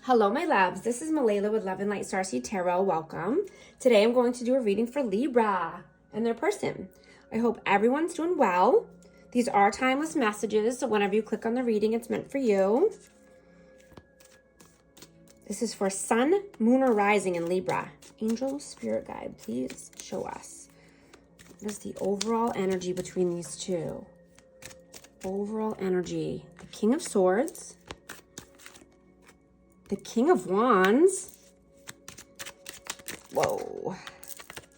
Hello, my loves. This is Malayla with Love and Light Starseed Tarot. Welcome. Today I'm going to do a reading for Libra and their person. I hope everyone's doing well. These are timeless messages, so whenever you click on the reading, it's meant for you. This is for Sun, Moon, or Rising in Libra. Angel, Spirit Guide, please show us. What is the overall energy between these two? Overall energy. The King of Swords. The King of Wands. Whoa.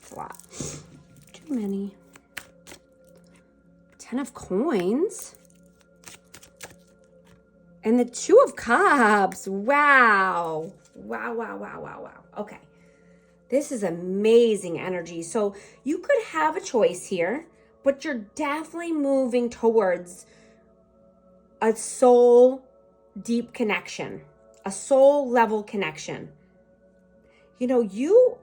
That's a lot. Too many. 10 of Coins. And the Two of Cups. Wow. Wow. Okay. This is amazing energy. So you could have a choice here, but you're definitely moving towards a soul deep connection. A soul level connection. You know, you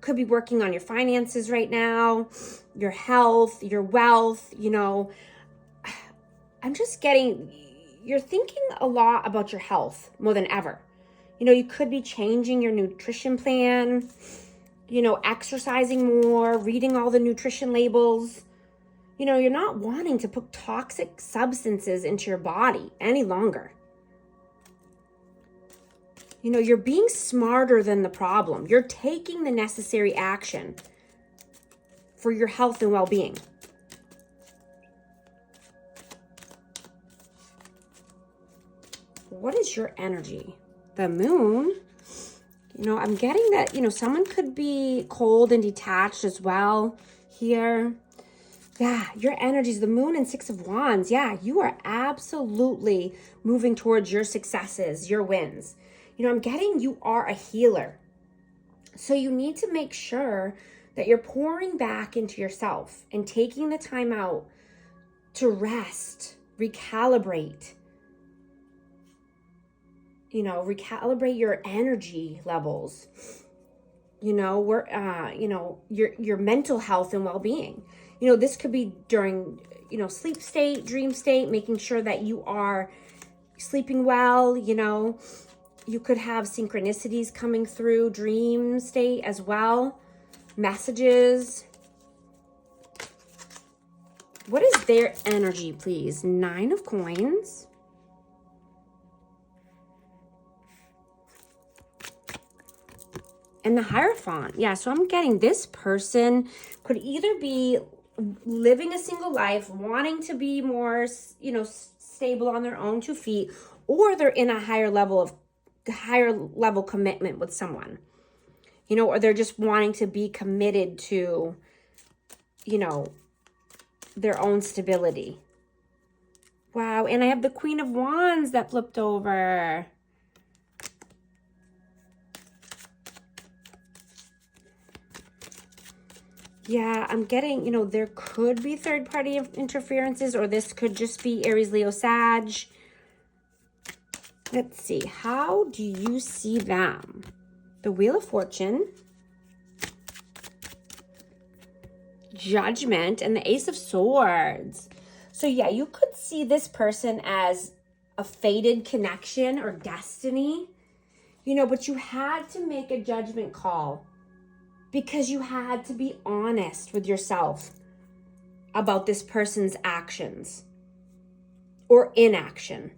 could be working on your finances right now, your health, your wealth, you know. I'm just getting, you're thinking a lot about your health more than ever. You know, you could be changing your nutrition plan, you know, exercising more, reading all the nutrition labels. You know, you're not wanting to put toxic substances into your body any longer. You know, you're being smarter than the problem. You're taking the necessary action for your health and well-being. What is your energy? The Moon. You know, I'm getting that, you know, someone could be cold and detached as well here. Yeah, your energy is the Moon and Six of Wands. Yeah, you are absolutely moving towards your successes, your wins. You know, I'm getting you are a healer. So you need to make sure that you're pouring back into yourself and taking the time out to rest, recalibrate. You know, recalibrate your energy levels. You know, your mental health and well-being. You know, this could be during, you know, sleep state, dream state, making sure that you are sleeping well, you know. You could have synchronicities coming through dream state as well. Messages. What is their energy, please? 9 of Coins. And the Hierophant. Yeah, so I'm getting this person could either be living a single life, wanting to be more, you know, stable on their own 2 feet, or they're in a higher level commitment with someone, you know, or they're just wanting to be committed to, you know, their own stability. Wow. And I have the Queen of Wands that flipped over. Yeah, I'm getting, you know, there could be third-party interferences, or this could just be Aries, Leo, Sag. Let's see. How do you see them? The Wheel of Fortune, Judgment, and the Ace of Swords. So yeah, you could see this person as a fated connection or destiny, you know, but you had to make a judgment call because you had to be honest with yourself about this person's actions or inaction.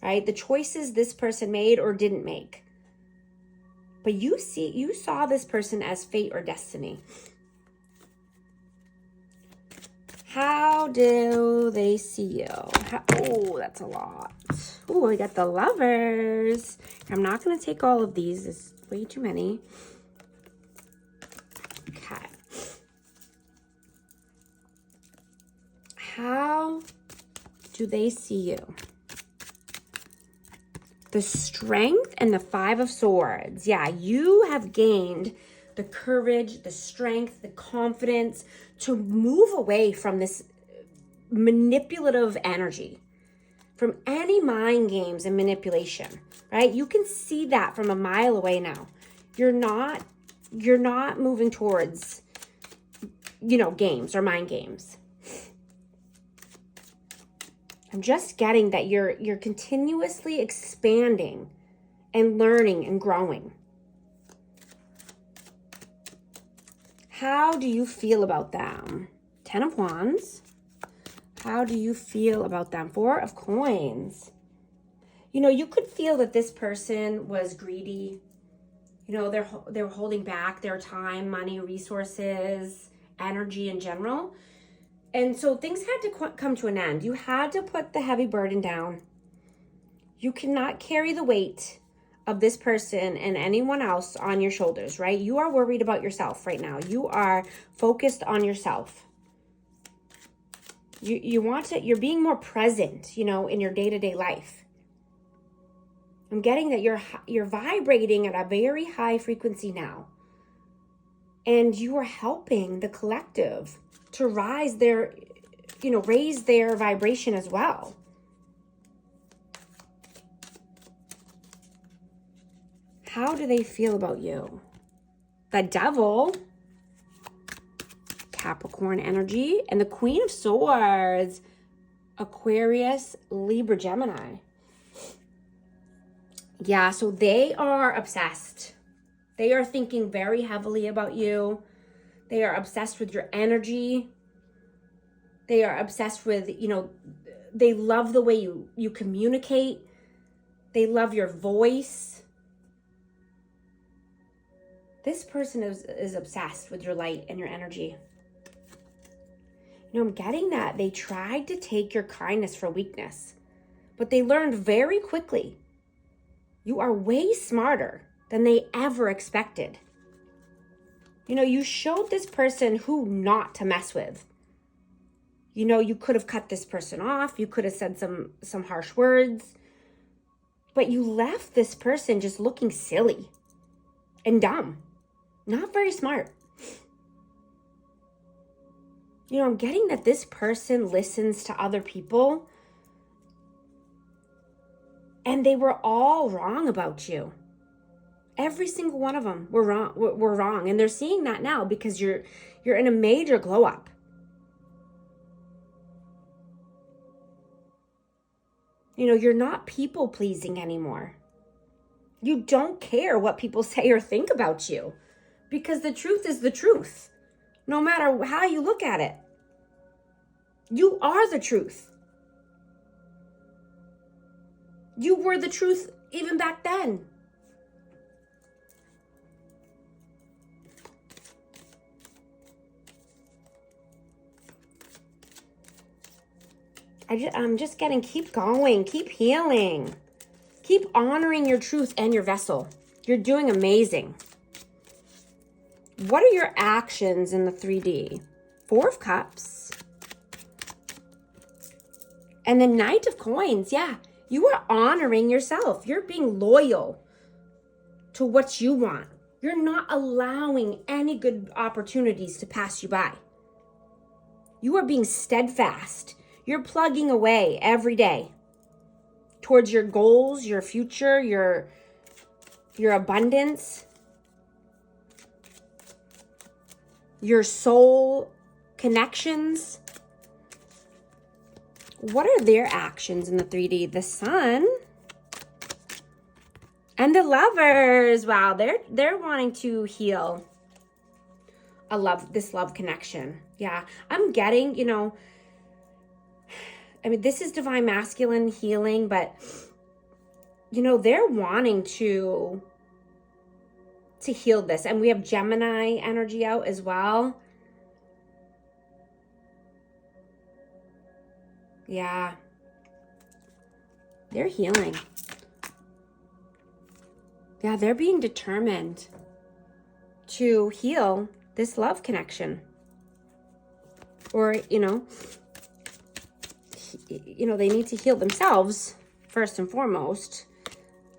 Right? The choices this person made or didn't make. But you saw this person as fate or destiny. How do they see you? Oh, that's a lot. Oh, we got the Lovers. I'm not going to take all of these. It's way too many. Okay. How do they see you? The Strength and the 5 of Swords. Yeah, you have gained the courage, the strength, the confidence to move away from this manipulative energy, from any mind games and manipulation, right? You can see that from a mile away now. You're not moving towards, you know, games or mind games. I'm just getting that you're continuously expanding and learning and growing. How do you feel about them? 10 of Wands. How do you feel about them? 4 of Coins. You know, you could feel that this person was greedy. You know, they're holding back their time, money, resources, energy in general. And so things had to come to an end. You had to put the heavy burden down. You cannot carry the weight of this person and anyone else on your shoulders, right? You are worried about yourself right now. You are focused on yourself. You're being more present, you know, in your day-to-day life. I'm getting that you're vibrating at a very high frequency now. And you are helping the collective to raise their vibration as well. How do they feel about you? The Devil, Capricorn energy, and the Queen of Swords, Aquarius, Libra, Gemini. Yeah, so they are obsessed. They are thinking very heavily about you. They are obsessed with your energy. They are obsessed with, you know, they love the way you communicate. They love your voice. This person is obsessed with your light and your energy. You know, I'm getting that they tried to take your kindness for weakness, but they learned very quickly. You are way smarter than they ever expected. You know, you showed this person who not to mess with. You know, you could have cut this person off. You could have said some harsh words, but you left this person just looking silly and dumb. Not very smart. You know, I'm getting that this person listens to other people and they were all wrong about you. Every single one of them were wrong. And they're seeing that now because you're in a major glow up. You know, you're not people pleasing anymore. You don't care what people say or think about you. Because the truth is the truth, no matter how you look at it. You are the truth. You were the truth even back then. I'm just getting, keep going, keep healing. Keep honoring your truth and your vessel. You're doing amazing. What are your actions in the 3D? 4 of Cups. And the Knight of Coins. Yeah, you are honoring yourself. You're being loyal to what you want. You're not allowing any good opportunities to pass you by. You are being steadfast. You're plugging away every day towards your goals, your future, your abundance. Your soul connections. What are their actions in the 3D? The Sun and the Lovers. Wow, they're wanting to heal this love connection. Yeah, I'm getting, you know, I mean, this is divine masculine healing, but you know, they're wanting to heal this. And we have Gemini energy out as well. Yeah. They're healing. Yeah, they're being determined to heal this love connection. Or, you know, they need to heal themselves first and foremost.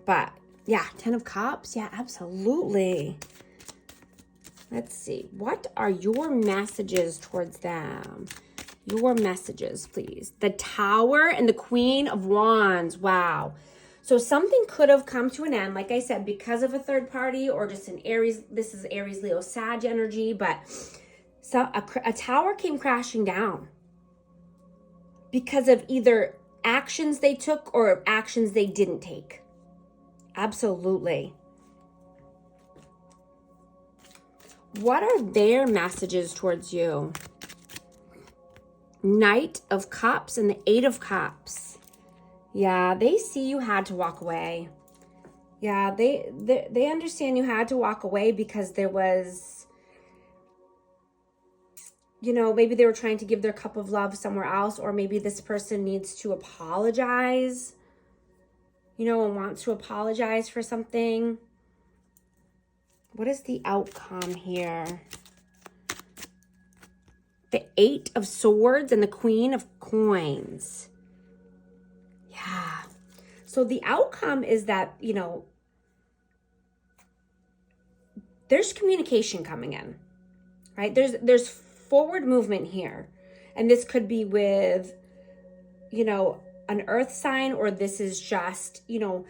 But yeah, 10 of Cups. Yeah, absolutely. Let's see. What are your messages towards them? Your messages, please. The Tower and the Queen of Wands. Wow. So something could have come to an end, like I said, because of a third party or just an Aries. This is Aries, Leo, Sag energy. But so a tower came crashing down because of either actions they took or actions they didn't take. Absolutely. What are their messages towards you? Knight of Cups and the Eight of Cups. Yeah, they see you had to walk away. Yeah, they understand you had to walk away because there was, you know, maybe they were trying to give their cup of love somewhere else, or maybe this person needs to apologize, you know, and wants to apologize for something. What is the outcome here? The Eight of Swords and the Queen of Coins. Yeah. So the outcome is that, you know, there's communication coming in, right? There's forward movement here. And this could be with, you know, an earth sign, or this is just, you know,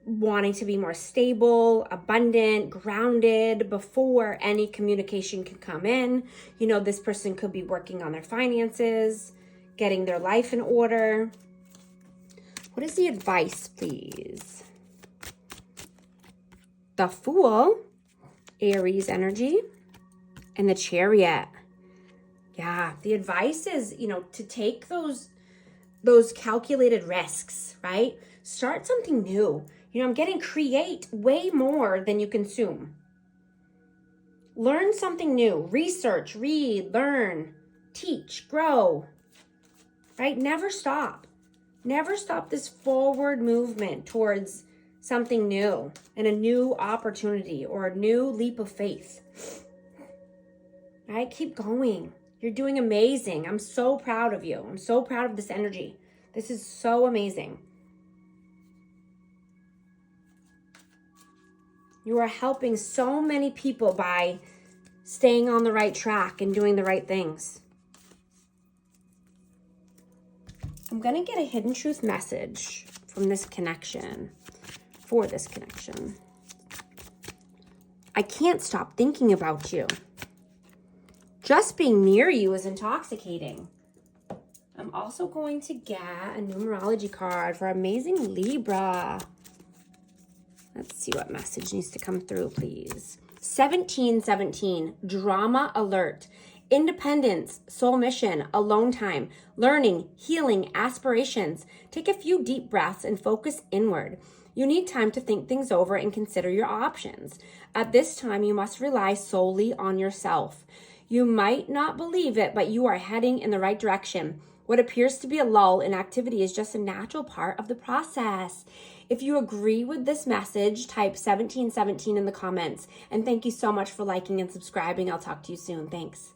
wanting to be more stable, abundant, grounded before any communication can come in. You know, this person could be working on their finances, getting their life in order. What is the advice, please? The Fool, Aries energy, and the Chariot. Yeah, the advice is, you know, to take those calculated risks, right? Start something new. You know, I'm getting create way more than you consume. Learn something new. Research, read, learn, teach, grow, right? Never stop. Never stop this forward movement towards something new and a new opportunity or a new leap of faith. Right? Keep going. You're doing amazing. I'm so proud of you. I'm so proud of this energy. This is so amazing. You are helping so many people by staying on the right track and doing the right things. I'm going to get a hidden truth message from this connection, for this connection. I can't stop thinking about you. Just being near you is intoxicating. I'm also going to get a numerology card for amazing Libra. Let's see what message needs to come through, please. 1717, drama alert. Independence, soul mission, alone time, learning, healing, aspirations. Take a few deep breaths and focus inward. You need time to think things over and consider your options. At this time, you must rely solely on yourself. You might not believe it, but you are heading in the right direction. What appears to be a lull in activity is just a natural part of the process. If you agree with this message, type 1717 in the comments. And thank you so much for liking and subscribing. I'll talk to you soon. Thanks.